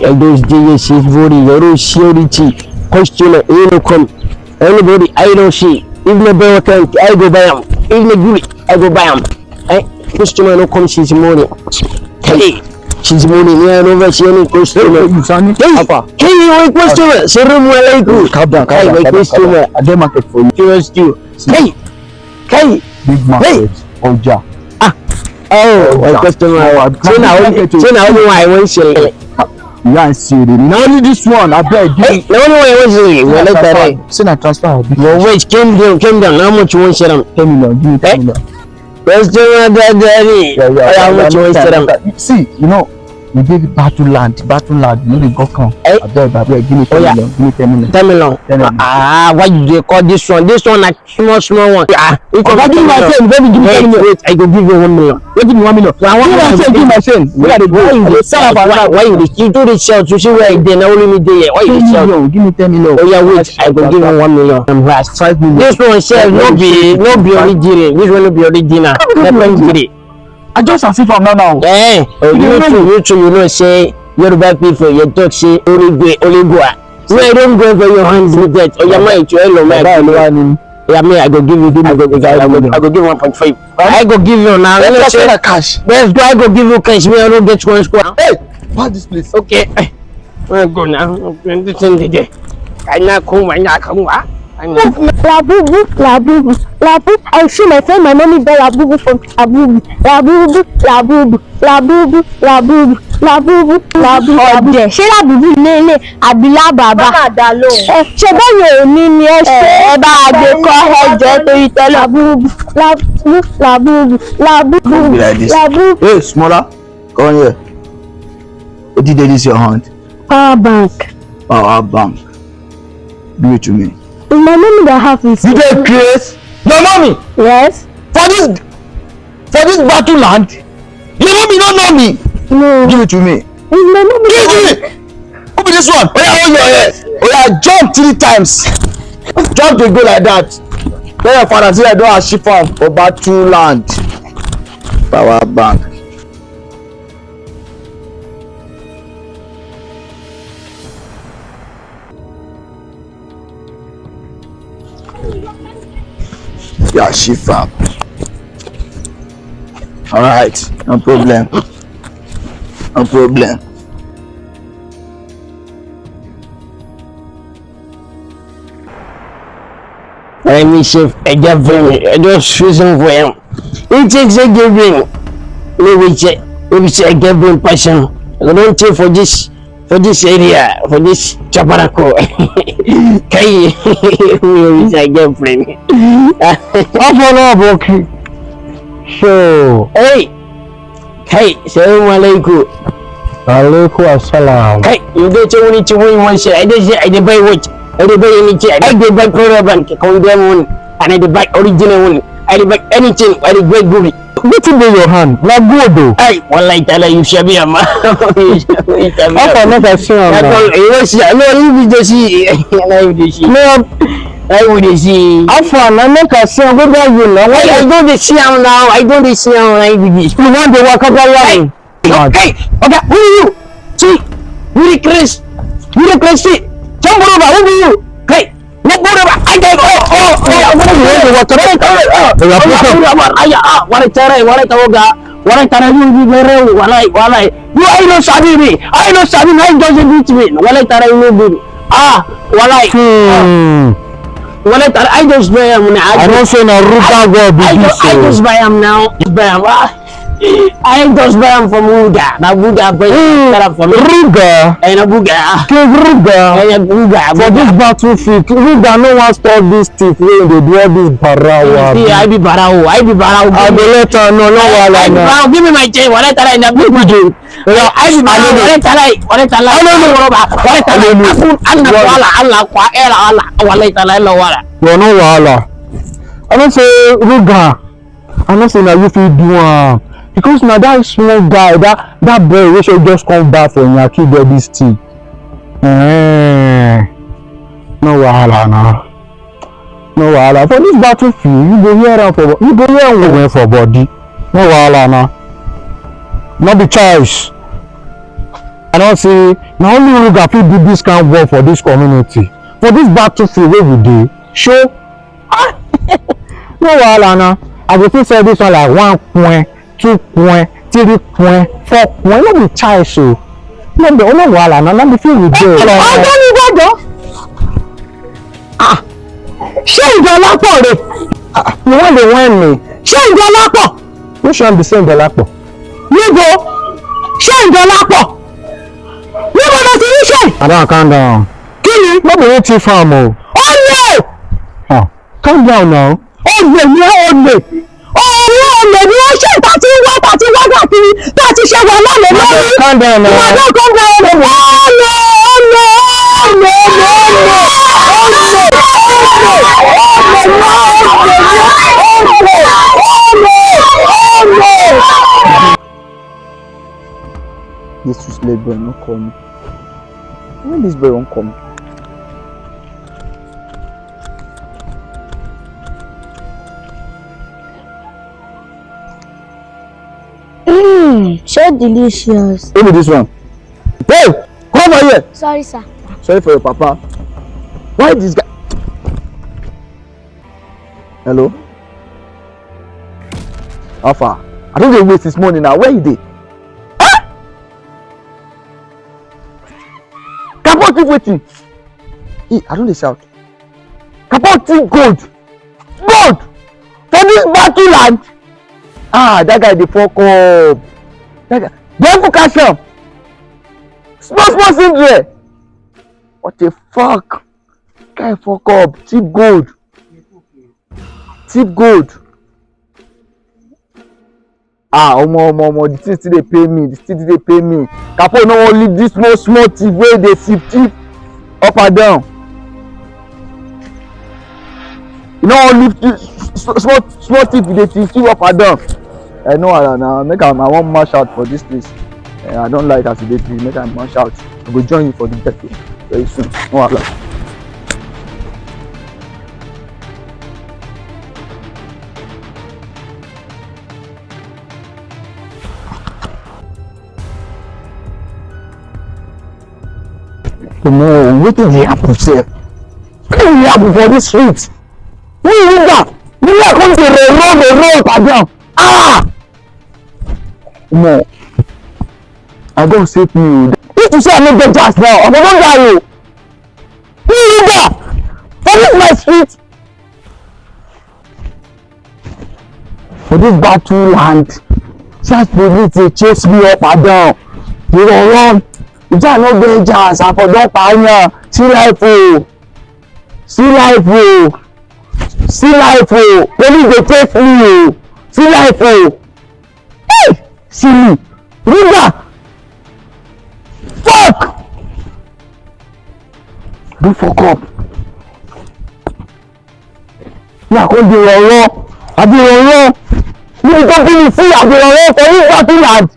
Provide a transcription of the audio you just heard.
those days she's voting your security question come anybody I don't see if no bear can I go buy him if no good I go buy him customer no come she's money hey she's money yeah no she any customer hey you want customer assalamu alaikum calm down customer I dey market for you curious too hey big market oja my customer say na only one I want share you and see now only this one I beg you na only one I want share well later say na transfer your wage came down how much you want share am 10 million give me 10 million customer daddy how much you want share am see you know we give battle land you know the go come abeg give me 10 million give me 10 million why you dey call this one na small one if I give my friend baby give me 10 million wait I go give you 1 million wait give me 1 million so I want to give my friend why you do the shout you see where I dey na only me dey here why you shout give me 10 million wait I go give you 1 million I'm last 5 million this one sef no be original this one no be original I just as if I'm not now. You too, you know, say Yoruba people, you talk say only go. So I don't go for your hands with that. Oh, your mind, you hello, man. Yeah, me, I go give you. I go give 1.5. I go give you now. Let's say cash. Let's go. I go give you cash. Me, I don't get one square. Hey, what this place? Okay. I go now. This thing today. I not come. La boo. I see my friend, my mommy buy la boo from la boo. Ṣé la boo lele àbí la baba? Ṣé báyọ̀ ní ni ẹ ṣe bá gbé kọ́ ẹjọ́ torí tẹ́lẹ̀ la boo. Hey, smaller, come here. What did this your hand? Power bank. Give it to me. My mommy that have this. You get grace? Your mommy? Yes. For this battle land? Your mommy don't know me? No. Give it to me. My mommy. Give it to me. Open this one. Hold your head. Jump 3 times. Jump to go like that. Tell your father say I don't have ship farm for battle land. Power bank. Yeah, Shifa. All right, no problem. I mean, chef, I just reason for him. It takes a giving. Maybe I give him passion. I don't take for this area, for this chaparako. Kai, which I get friend. Okay. So, hey, assalamu alaikum. Alaikum assalam. Hey, you get to only to win one share. I did buy watch. I did buy anything. I did buy Pro Bank, one, and I did buy original one. I did buy anything. I did buy goody. What's in your hand? La good. Hey, one like that, you should be a man. I never see him. I would see. I make a sound. What are you now? I don't see him now. I don't see him. You want to walk up around? Okay, who are you? See, who the Chris? Jump over, who are you? Hey, what over? I got I just buy him now. I don't say no Ruga go be this. I just buy him now. I just buy him from Ruga. Na Ruga buy from Ruga. And a Ruga. For this battlefield, Ruga no one stop this thief wey dey do all this barawa. I be barawo. I be later no wala. Give me my chain. Wala tara in the big video. I be barawo. Wala tara. You no wala. I don't say Ruga. I don't say na you fit do am. Because now that small guy, that boy we should just come back from Yaki get this thing. No wahala now. No wahala. For this battlefield, you go hear women for body. No wahala now. Not the choice. I don't see na only Ruga fit do this kind of work for this community. For this battlefield wey we dey, show no wahala na. I go fit sell this one like 1 point, 2 point, 3 point, 4 point. No be choice o. No be no wahala na be fit we dey. Ọjọ́ ní gbọ́dọ̀. Ṣé Ìdọ̀lápọ̀ rè? You wan dey whine me? Ṣé Ìdọ̀lápọ̀? Which one be say Ìdọ̀lápọ̀? Níbo? Ṣé Ìdọ̀lápọ̀? Níbo ló ti rí ṣe? Madam, calm down. Kí ni? No be you thief am o. Olè! Calm down now. Olè ni olè. Ọ̀rọ̀ olè ni ó ṣe tàti wá káàkiri tàti ṣe wà lálẹ́ lórí. Calm down now. Madam, calm down. This useless boy no come. When this boy won't come? So delicious. Who be this one? Hey, come over here. Sorry, sir. Sorry for your papa. Why this guy? Hello? How far? I don't get waste this morning now. Where you dey? Kapoti waiting. I don't dey shout. Kapoti gold. Gold! For this battle land. That guy dey fuck up. That guy. Don't focus him. Small thing there. What the fuck? Guy fuck up. Tip gold. Tip gold. Omo, the thing still dey pay me. Kapo no wan leave this small tip wey dey tip up and down. You no wan leave small tip dey tip up and down. I know na make I wan mash out for this place. I don't like as e dey be. Make I mash out. I go join you for the ghetto very soon. No wahala. Wetin dey happen sef? Wetin dey happen for dis street? Who you that? You like come dey roll up and down. No, I don save you. If you say I no get gas now, I go don die o. Who you that? For dis my street? For dis battle land, such police dey chase me up and down. Dey run. If I no get gas, I for don panya. See life o. Police dey chase me o. See life o. Hey! See me. Ruga! Fuck! Don't fuck up. Me I come dey run. I dey run. You don't be see I dey run for you battle land.